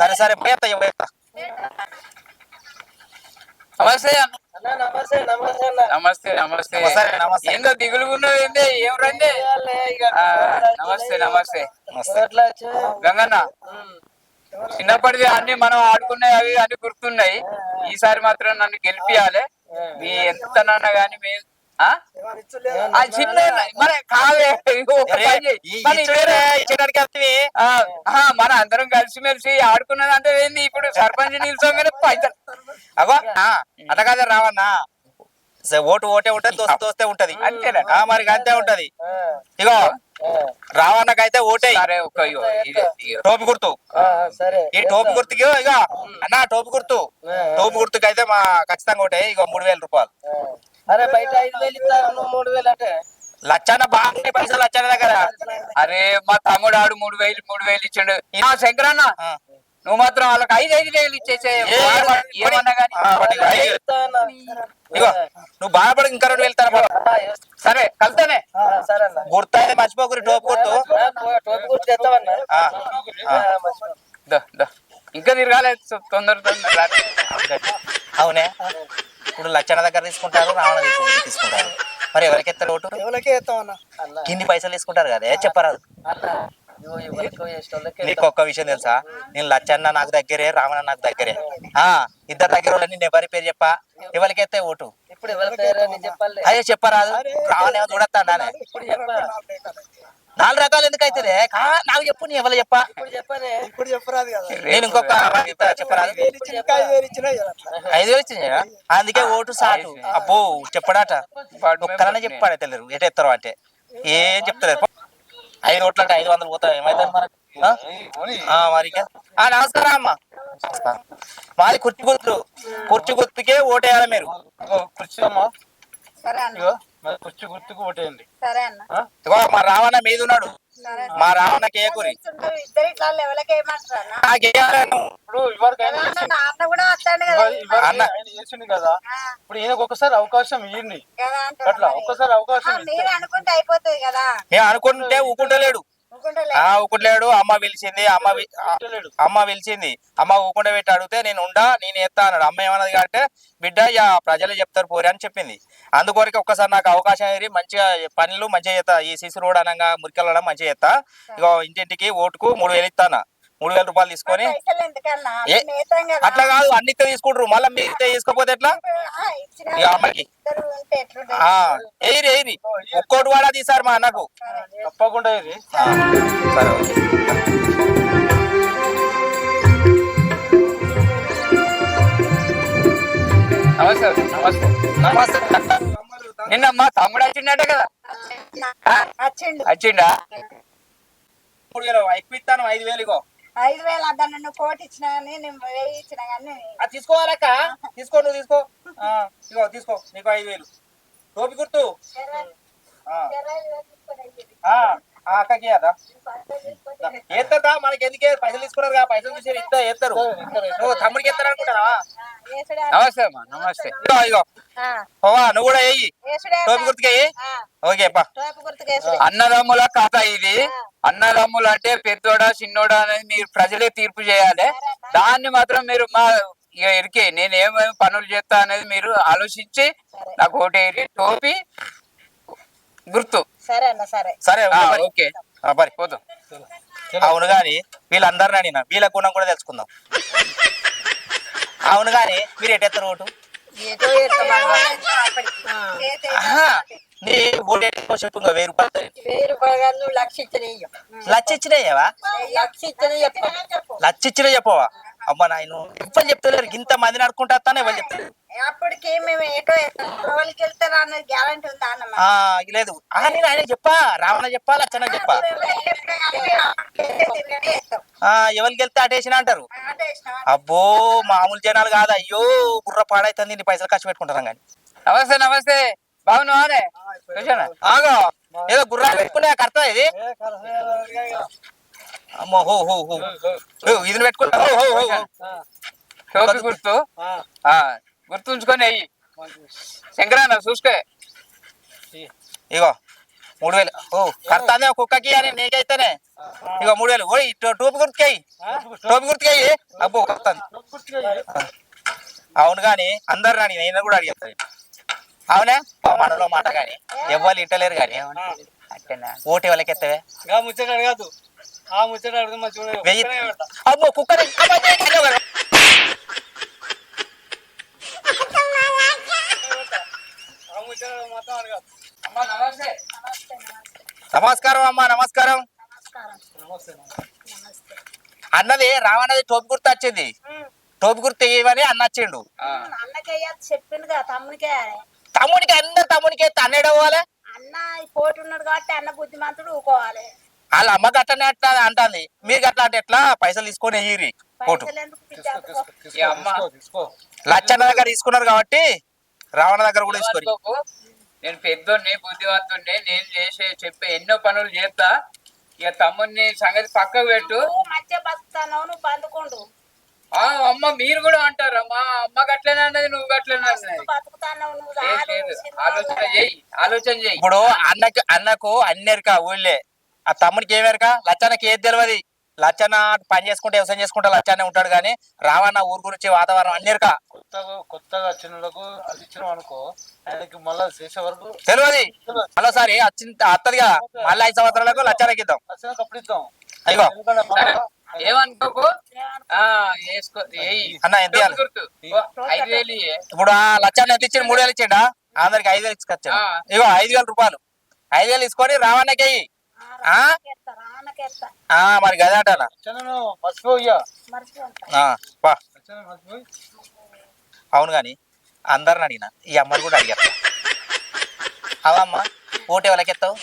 సరే సరే పోయేస్తా. నమస్తే నమస్తే నమస్తే నమస్తే నమస్తే. సరే నమస్తే. ఏందో దిగులుగున్నది ఏంది? ఏం రండి. నమస్తే నమస్తే. గంగన్న చిన్నప్పటిది అన్ని మనం ఆడుకున్నాయి అవి అన్ని గుర్తున్నాయి. ఈసారి మాత్రం నన్ను గెలిపియాలి. మీ ఎంత నాన్న గాని మీ చిన్న మరి కావే మన అందరం కలిసిమెలిసి ఆడుకున్నది అంటే ఏంది? ఇప్పుడు సర్పంచ్ నిల్చోగానే పైసలు అగో అట్లా కాదా రావన్నా? ఓటు ఓటే ఉంటది, దోస్తే దోస్తే ఉంటది. అంతేనా? మరి అంతే ఉంటది. ఇగో రావణకైతే ఓటే టోపి గుర్తు. ఈ టోపి గుర్తుకి ఇగో అన్నా టోపి గుర్తుకి అయితే మా ఖచ్చితంగా ఓటే. ఇగో 3,000 రూపాయలు. అరే బయట 5,000 ఇస్తారు, నువ్వు 3,000 అంటే లచ్చన్న బాగా పైసలు లచ్చన్న దగ్గర. అరే మా తమ్ముడు ఆడు 3,000 ఇచ్చాడు. శంకరన్న నువ్వు మాత్రం వాళ్ళకి 5,000 ఇచ్చేసే ఏమన్నా గానీ. ఇగో నువ్వు బాధపడి ఇంకా 2,000 ఇస్తాను. సరే కలుతానే. గుర్తు అయితే మర్చిపోకరి. టోపి గుర్తు ఇంకా తిరగాలి తొందర. అవునే ఇప్పుడు లచ్చన్న దగ్గర తీసుకుంటారు, రావణ తీసుకుంటారు. మరి ఎవరికి ఎత్తారు ఓటు? కింది పైసలు తీసుకుంటారు కదా, చెప్పరాదు. నీకు ఒక్క విషయం తెలుసా? నేను లచ్చన్న నాకు దగ్గరే, రావణ నాకు దగ్గరే. ఇద్దరు దగ్గర నేను ఎవరి పేరు చెప్పా? ఎవరికి ఎత్తే ఓటు? అయ్యో చెప్పరాదు. రావణ ఏమో చూడత్తానే. 4 రకాలు ఎందుకు అవుతుంది? నాకు చెప్పు. నీ ఎవరు చెప్పా? నేను ఇంకొక చెప్పరాదు. 5,000 ఇచ్చినా అందుకే ఓటు సాటు. అబ్బో చెప్పడాట ఒక్కరనే చెప్పాడే తెలియదు. ఎటు ఎత్తారు అంటే ఏం చెప్తలేదు. 5 ఓట్లు అంటే 500 పోతాయి. ఏమైతుంది మనకు? మరి నమస్కారం అమ్మా. మాది కుర్చీ గుర్తుకే ఓటేయాలి మీరు. కుర్చీ అమ్మా, కుర్చీ గుర్తుకు ఓటేయండి. ఇగో మా రావణ మీద ఉన్నాడు. మా రావణకి ఏ కురి చేసింది కదా. ఇప్పుడు ఈయనకు ఒకసారి అవకాశం ఇవ్వండి. అట్లా ఒక్కసారి అవకాశం అయిపోతుంది. మేము అనుకుంటే ఊకుంటలేడు. ఊకుంటలేడు. అమ్మ పిలిచింది. అమ్మ ఊకుంట పెట్టి అడిగితే నేను ఎత్తా అన్నాడు. అమ్మ ఏమన్నది అంటే బిడ్డ ప్రజలు చెప్తారు పోరి అని చెప్పింది. అందుకొరకు ఒక్కసారి నాకు అవకాశం ఏరి మంచిగా పనులు మంచిగా చేస్తా. ఈ సిసి రోడ్ అనగా మురికెళ్ళడం మంచిగా చేస్తా. ఇక ఇంటింటికి ఓటుకు 3,000 ఇస్తాను. 3,000 రూపాయలు తీసుకొని ఏ అట్లా కాదు అన్నితో తీసుకుంటారు మళ్ళీ మీతో తీసుకోపోతే ఎట్లా ఇక అమ్మకి ఎయిరి ఎయిరి ఒక్కోటి వాడా తీసారు మా అన్నకు తప్పకుండా ఇది సరే ఓకే. నమస్తే నమస్తే నమస్తే నిన్న మా తమ్ముడు వచ్చిండట కదా వచ్చిండా 3,000 ఎక్కువ ఇస్తాను 5,000 ఇగో 5,000 అద్దా నన్ను కోటి ఇచ్చినా కానీ నేను 1,000 ఇచ్చినా కానీ అది తీసుకోవాలక్క తీసుకో నువ్వు తీసుకో ఇగో తీసుకో నీకు 5,000 టోపి గుర్తు అక్కకి అదా ఎత్తా మనకి ఎందుకే పైసలు తీసుకున్నారు కదా పైసలు చూసి ఎత్తారు నువ్వు తమ్ముడికి ఎత్తారు అనుకుంటారా నమస్తే అమ్మా నమస్తే ఇగో ఇగో ఓవా నువ్వు కూడా వెయ్యి టోపి గుర్తుకి వెయ్యి ఓకే పా అన్నదమ్ముల కథ ఇది అన్నదమ్ములు అంటే పెద్దోడా చిన్నోడా అనేది మీరు ప్రజలే తీర్పు చేయాలి దాన్ని మాత్రం మీరు మా ఇక ఇరికే నేను ఏమేమి పనులు చేస్తా అనేది మీరు ఆలోచించి నాకు ఒకటి టోపి గుర్తు సరే అన్న సరే సరే ఓకే మరి పోతాం అవును గాని వీళ్ళందరిని అడిగిన వీళ్ళ గుణం కూడా తెలుసుకుందాం అవును గాని మీరు ఎట్టెత్తారు ఓటు నీ ఓటు ఎట్టో చెప్పు 1,000 రూపాయలు 1,000 రూపాయలు నువ్వు 1,00,000 ఇచ్చినాయి లచ్చ ఇచ్చినాయేవా 1,00,000 ఇచ్చినాయి లచ్చ ఇచ్చినా చెప్పవా అమ్మ నాయన ఇవ్వని చెప్తలేరు ఇంత మందిని అడుకుంటా ఇవ్వని చెప్తారు అప్పటికి మేము ఏటో ఎవరికి వెళ్తారా అన్నది గ్యారంటీ ఉందా అన్నమాట లేదు నేను ఆయన చెప్పా రావణ చెప్పా లచ్చన చెప్పా ఎవరికి వెళ్తే అటేసిన అంటారు అబ్బో మామూలు జనాలు కాదు అయ్యో బుర్ర పాడైతుంది నీ పైసలు ఖర్చు పెట్టుకుంటారు కానీ నమస్తే నమస్తే బాగున్నావానే చూసానా ఆగో ఏదో గుర్రా పెట్టుకునే కర్త ఇది అమ్మో హో హో హో ఇది పెట్టుకున్నా టోపీ గుర్తు గుర్తుంచుకొని అయ్యి శంకరన్న చూసుకో ఇగో 3,000 ఓ కర్తానే కుక్కకి అని నీకైతేనే ఇగో 3,000 ఓ టోపి గుర్తుకయ్యి టోపి గుర్తుకయ్యి అబ్బో కర్తాను అవును గాని అందరు రాని నేను కూడా అడిగేస్తాను అవునా మనలో మాట గాని ఎవ్వరు ఇట్టలేరు గాని ఓటు ఎవరికి ఎత్తవే ముచ్చట అడగదు ఆ ముచ్చట అడుగు మంచిగా 1000 అబ్బో కుక్క ఆ ముచ్చట మొత్తం అడగదు అమ్మా నమస్తే నమస్కారం అమ్మా నమస్కారం అన్నది రావన్నది టోపి గుర్తు వచ్చింది టోపి గుర్తు ఇవ్వని అన్న వచ్చిండు అన్నకయ్య చెప్పిండు కదా తమ్మునికే తమ్ముడికి అందరు తమ్ముడికి అన్నయ్య అవ్వాలి అన్న పోటీ ఉన్నాడు కాబట్టి అన్న బుద్ధిమంతుడు ఊకోవాలి వాళ్ళ అమ్మకి అట్లనే అట్లా అంటుంది మీకు అట్లా అంటే ఎట్లా పైసలు తీసుకొని ఎయ్యిరి ఓటు పైసలు ఎందుకు పిచ్చాకు? ఈ అమ్మ లచ్చన్న దగ్గర తీసుకున్నారు కాబట్టి రావణ దగ్గర కూడా తీసుకొని నేను పెద్దోడిని బుద్ధివంతుడిని నేను చెప్పే ఎన్నో పనులు చేస్తా ఇక తమ్ముడిని సంగతి పక్కకు పెట్టు నువ్వు మధ్య బతుకుతాను నువ్వు బందుకుండు అమ్మ మీరు కూడా అంటారు మా అమ్మ గట్లనే అన్నది నువ్వు గట్లనే అన్నది బతుకుతాను నువ్వు లేదు ఆలోచన చెయ్యి ఆలోచన చెయ్యి ఇప్పుడు అన్నకు అన్నెరక ఊళ్ళే ఆ తమ్ముడికి ఏమెరక లచ్చన్నకి ఏది తెలియదు లచ్చన్న పని చేసుకుంటే వ్యవసాయం చేసుకుంటే లచ్చన్న ఉంటాడు కానీ రావన్న ఊరు గురించి వాతావరణం అన్నెరక కొత్తగా వచ్చినకు అది ఇచ్చినాం అనుకో ఆయనకి మళ్ళా చేసే వరకు తెలియదు మరోసారి అత్తదిగా మళ్ళీ 5 సంవత్సరాలకు లచ్చన్నకి ఇద్దాం వచ్చినాక అప్పుడు ఇద్దాం అయ్యో ఏమనుకోకు వేసుకో అన్న ఎంత ఇవ్వాలి? గుర్తు 5,000 ఇప్పుడు ఆ లచ్చన్న ఎంత ఇచ్చిండు 3,000 ఇచ్చిండా అందరికి 5,000 ఇచ్చుకొచ్చాడు ఇగో 5,000 రూపాయలు 5,000 తీసుకొని రావన్నకి మరి గదే అంటానా మర్చిపోయ్యా మర్చిపోయి అవును గాని అందరిని అడిగిన ఈ అమ్మని కూడా అడిగా అవమ్మ ఓటు ఎవరికి ఎత్తావు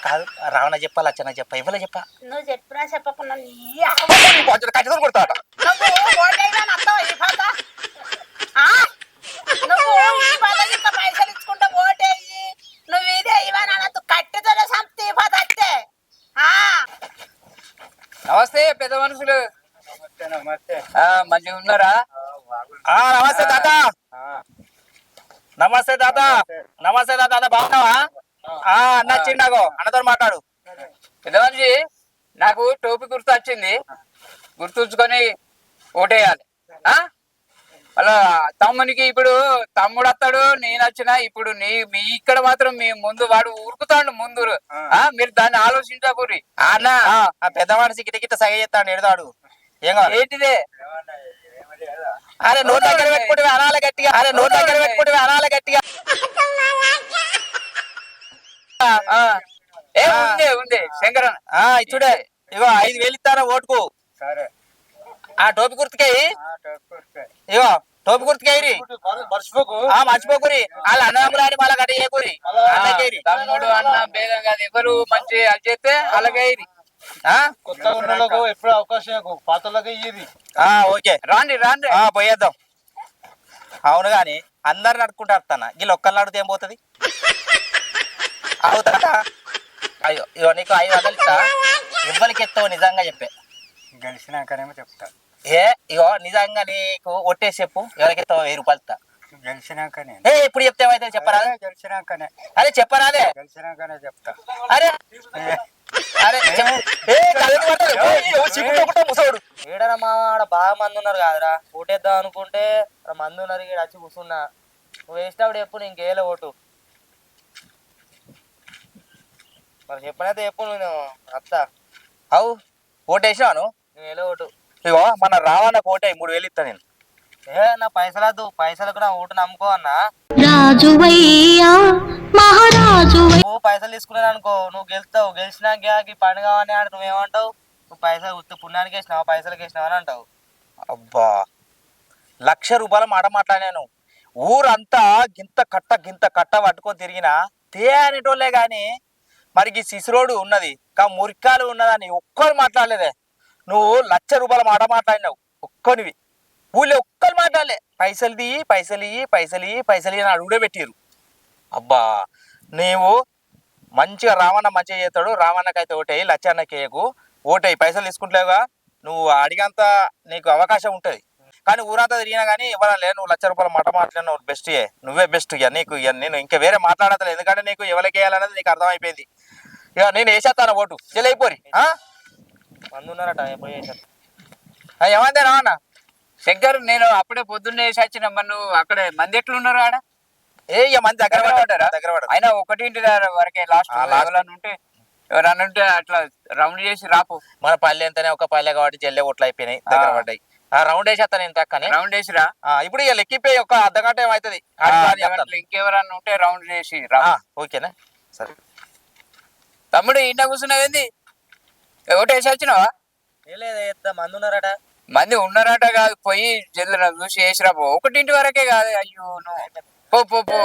కాదు రావణ చెప్పా లచ్చన్న చెప్పా ఇవ్వలే చెప్పా నువ్వు చెప్పినా చెప్పకుండా ఖచ్చితంగా కొడతాట పైసలు ఇచ్చుకుంటా ఓటేయి నువ్వు ఇదే ఇవన్న కట్టెతోనే సంతి పదట్టే నమస్తే పెద్ద మనుషులు మంచిగా ఉన్నారా నమస్తే తాత నమస్తే తాత నమస్తే తాత బాగున్నావా అన్న వచ్చిండాగో అన్నతో మాట్లాడు పెద్ద మనిషి నాకు టోపీ గుర్తు వచ్చింది గుర్తుంచుకొని ఓటేయాలి అలా తమ్మునికి ఇప్పుడు తమ్ముడు వస్తాడు, నేను వచ్చినా ఇప్పుడు మీ ఇక్కడ మాత్రం మీ ముందు వాడు ఉరుకుతాడు ముందు. మీరు దాన్ని ఆలోచించకూరి. అన్న ఆ పెద్ద మనిషి గిట్ట సగ చేస్తాడు ఎడతాడు ఏం కావాలి ఏంటిదే అరే నోట్ దగ్గర పెట్టుకుంటే అనాల గట్టిగా అరే నోట్ దగ్గర పెట్టుకుంటే అనాల గట్టిగా ఉంది శంకరన్ ఇచ్చుడే ఇగో 5,000 ఇస్తారా ఓటుకు. సరే ఆ టోపి గుర్తుకాయి ఇగో టోపి గుర్తుకాయి మర్చిపోకు. మర్చిపోకురి వాళ్ళ అన్నదమ్ములాడి మళ్ళా గట్ట చేయకూరి తమ్ముడు అన్న భేదం కాదు, ఎవరు మంచి అది చేస్తే అలాగే కొత్తగా ఉన్న వాళ్ళకు ఎప్పుడు అవకాశం ఇవ్వకు, పాతలకే ఇయ్యి. ఓకే రాండి రాండి పోయేద్దాం. అవును గాని అందరు నడుకుంటూ వస్తానా వీళ్ళు ఒక్కళ్ళు అడిగితే ఏం పోతుంది అవుతా. అయ్యో ఇగో నీకు 500 ఇస్తా, ఇవ్వలికి ఎత్తావు నిజంగా చెప్పే. గెలిచినాకనేమో చెప్తా. ఇగో నిజంగా నీకు ఒట్టేసి చెప్పు ఎవరికి ఎత్తావు 1000 రూపాయలు ఇస్తా. గెలిచినాకనే ఇప్పుడు చెప్తే ఏమైతే చెప్పరాదే. గెలిచినాకనే అరే చెప్పరాదే. గెలిచినాకనే చెప్తా. అరే అరే ముసోడు ఏడరా మామ ఆడ బాగా మంది ఉన్నారు కాదురా, ఓటేద్దాం అనుకుంటే మంది ఉన్నారు ఇక్కడ వచ్చి కూర్చున్నా. నువ్వు వేసినప్పుడు చెప్పు ఇంకేలే ఓటు. మరి చెప్పనైతే చెప్పు, నేను అత్తా. అవు ఓటేసాను నేను వేలే ఓటు. ఇగో మన రావణకు ఓటే 3,000 ఇస్తా నేను. నా పైసలు వద్దు, పైసలకు నా ఓటు నమ్ముకో అన్నా. రాజువయ్యా మహారాజు నువ్వు పైసలు తీసుకున్నాను అనుకో, నువ్వు గెలుస్తావు. గెలిచినాక ఈ పండుగ అని ఆడ నువ్వేమంటావు, నువ్వు పైసలు ఉత్తి పుణ్యానికి వేసినావా పైసలకి వేసినావా అని అంటావు. అబ్బా 1,00,000 రూపాయల మాట మాట్లాడాను. ఊరంతా గింత కట్ట పట్టుకొని తిరిగినా తే అనేటోళ్ళే గాని మరి ఈ సిసిరోడు ఉన్నది మురికాలు ఉన్నదని ఒక్కరు మాట్లాడలేదే. నువ్వు 1,00,000 రూపాయల మాట మాట్లాడినావు ఒక్కనివి. ఊళ్ళో ఒక్కరు మాట్లాడలే. పైసలు తీయి పైసలు అని అడుగుడే పెట్టిరు. అబ్బా నీవు మంచిగా రావణ మంచిగా చేస్తాడు. రావణకైతే ఓటేయి, లచ్చన్నకేయకు ఓటేయి. పైసలు తీసుకుంటలేవుగా, నువ్వు అడిగంత నీకు అవకాశం ఉంటుంది. కానీ ఊరంతా తిరిగినా కానీ ఇవ్వాలే. నువ్వు 1,00,000 రూపాయల మాట మాట్లాడినావు బెస్ట్. నువ్వే బెస్ట్. ఇక నీకు నేను ఇంకా వేరే మాట్లాడతలేదు, ఎందుకంటే నీకు ఎవరికి వేయాలనేది నీకు అర్థమైపోయింది. ఇక నేను వేసేస్తాను ఓటు చెల్లైపోరి. మంది ఉన్నారట ఎప్పుడు చేశారు. ఏమంటే రావణ శంకర్ నేను అప్పుడే పొద్దున్నే వేసి వచ్చిన. మరి నువ్వు అక్కడ మంది ఎట్లున్నారు ఆడ? ఇక మంది దగ్గర పడ్డారా? దగ్గర పడ్డారు. అయినా 1 వరకే లాస్ట్. ఎవరన్నా ఉంటే అట్లా రౌండ్ చేసి రాపు. మన పల్లె ఎంతనే ఒక పల్లె కాబట్టి చెల్లె ఓట్లు అయిపోయినాయి, దగ్గర పడ్డాయి. రౌండ్ వేసేస్తాను నేను తక్కని. రౌండ్ వేసిరా. ఇప్పుడు ఇక లెక్కిపోయి ఒక అర్ధగంట ఏమవుతుంది. ఇంకెవరన్నా ఉంటే రౌండ్ చేసి రా. ఓకేనా సరే. తమ్ముడు ఇంట కూర్చున్నావేంది? ఒకటి వేసి వచ్చినావా? మంది ఉన్నారట. మంది ఉన్నారట కాదు, పోయి జల్లు చూసి వేసిరా పో. 1 వరకే కాదు. అయ్యో నువ్వు పో పో.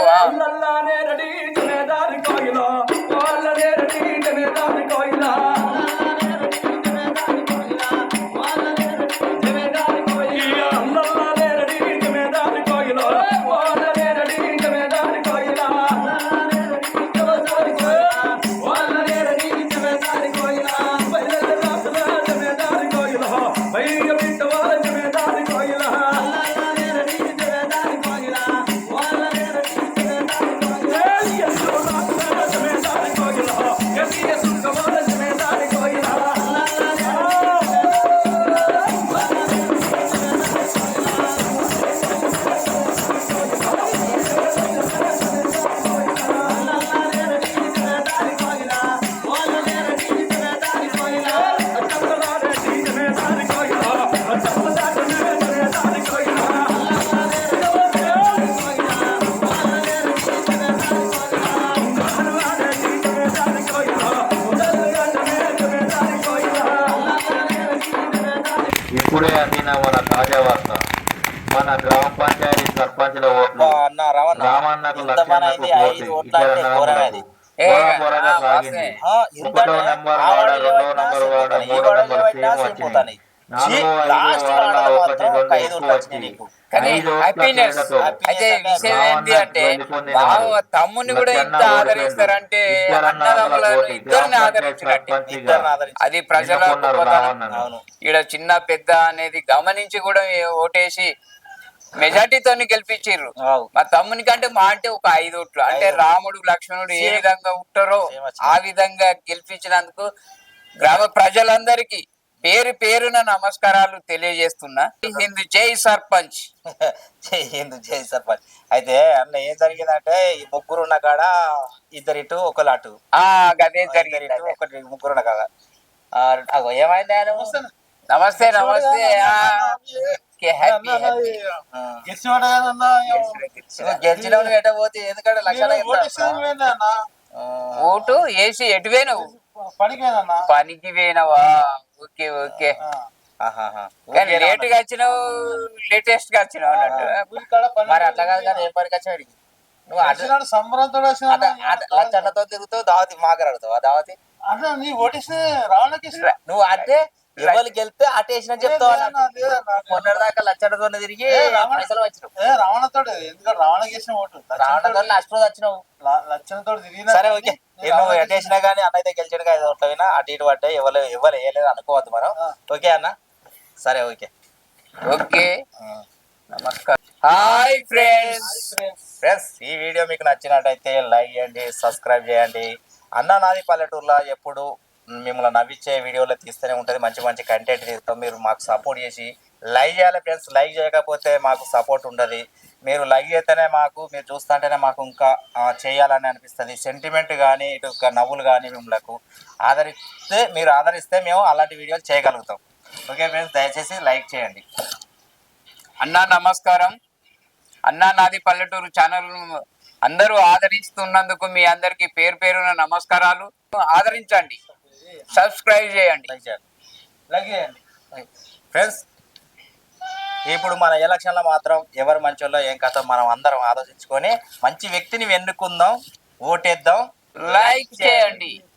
ఇప్పుడే అందిన మన తాజా వార్త. మన గ్రామ పంచాయతీ సర్పంచ్ల ఓట్లు రామన్నకు లక్ష్మణకు పోటీ. పొరగా సాగింది. 1వ నెంబర్ వార్డు, 2వ నెంబర్ వార్డు, 3వ నెంబర్ సేమ్ వచ్చినాయి. 4, 5 వార్డుల 1, 2 ఎక్కువ వచ్చినాయి. అయితే విషయం ఏంటి అంటే తమ్ముని కూడా ఇంత ఆదరిస్తారంటే అన్నదమ్ములను ఇద్దరిని ఆదరించినట్టు. అది ప్రజల ఈడ చిన్న పెద్ద అనేది గమనించి కూడా ఓటేసి మెజార్టీతో గెలిపించారు. మా తమ్ముని కంటే మా అంటే ఒక 5 ఓట్లు. అంటే రాముడు లక్ష్మణుడు ఏ విధంగా ఉంటారో ఆ విధంగా గెలిపించినందుకు గ్రామ ప్రజలందరికీ పేరు పేరున నమస్కారాలు తెలియజేస్తున్నా. హింద్ జై సర్పంచ్. జై సర్పంచ్. అయితే అన్న ఏం జరిగిందంటే ఈ ముగ్గురు ఉన్న కాడ ఇద్దరిటు ఒకరు అటు గదే ఇద్దరిటు జరిగింది. ఒకటి ముగ్గురు ఉన్న కాడ అగో ఏమైంది ఆయన నమస్తే నమస్తే. గెలిచిన ఎట పోతే ఎందుకంటే లక్షల ఓటు వేసి ఎటు పోయినావు? పనికి పోయినావా? Okay okay. కానీ లేట్ గా వచ్చినావు, లేటెస్ట్ గా వచ్చినావు అన్నట్టు. మరి అట్లా కాదు కానీ ఏం పనికి వచ్చాడు నువ్వు అటు సంబరంతో లచ్చన్నతో తిరుగుతావు దావతి మాట్లాడుతావు ఆ దావతి అన్న నీ ఓటేసిన రావణకి నువ్వు అంటే ఎవరికి వెళ్తే అటేసిన చెప్తావు మొన్నటిదాకా లచ్చన్నతో తిరిగి పైసలు వచ్చినావు రావణతో ఎందుకంటే రావణ చేసిన ఓటు రావడంతో లాస్ట్ రోజు వచ్చినావు లక్షణతో తిరిగిన సరే ఓకే నువ్వు ఎటేసినా కానీ అన్న అయితే గెలిచాడు 5 ఓట్లు అయినా అటు ఇటు పడ్డాయి ఎవరు వేయలేదు అనుకోవద్దు మనం ఓకే అన్న సరే ఓకే ఓకే నమస్కారం. Hi friends. ఫ్రెండ్స్ ఈ వీడియో మీకు నచ్చినట్టయితే లైక్ చేయండి, సబ్స్క్రైబ్ చేయండి. అన్న నాది పల్లెటూరులో ఎప్పుడు మిమ్మల్ని నవ్వించే వీడియోలో తీస్తూనే ఉంటుంది, మంచి మంచి కంటెంట్ తీస్తాం. మీరు మాకు సపోర్ట్ చేసి లైక్ చేయాలి ఫ్రెండ్స్. లైక్ చేయకపోతే మాకు సపోర్ట్ ఉండదు. మీరు లైక్ చేస్తేనే మాకు, మీరు చూస్తుంటేనే మాకు ఇంకా చేయాలని అనిపిస్తుంది. సెంటిమెంట్ కానీ ఇటు నవ్వులు కానీ మిమ్మల్ని ఆదరిస్తే, మీరు ఆదరిస్తే మేము అలాంటి వీడియోలు చేయగలుగుతాం. ఓకే ఫ్రెండ్స్ దయచేసి లైక్ చేయండి. అన్నా నమస్కారం. అన్నా నాది పల్లెటూరు ఛానల్ అందరూ ఆదరిస్తున్నందుకు మీ అందరికి పేరు పేరున నమస్కారాలు. ఆదరించండి, సబ్స్క్రైబ్ చేయండి, లైక్ చేయండి ఫ్రెండ్స్. ఇప్పుడు మన ఎలక్షన్లో మాత్రం ఎవరు మంచోళ్ళో ఏం కథ మనం అందరం ఆలోచించుకొని మంచి వ్యక్తిని ఎన్నుకుందాం, ఓటేద్దాం, లైక్ చేయండి.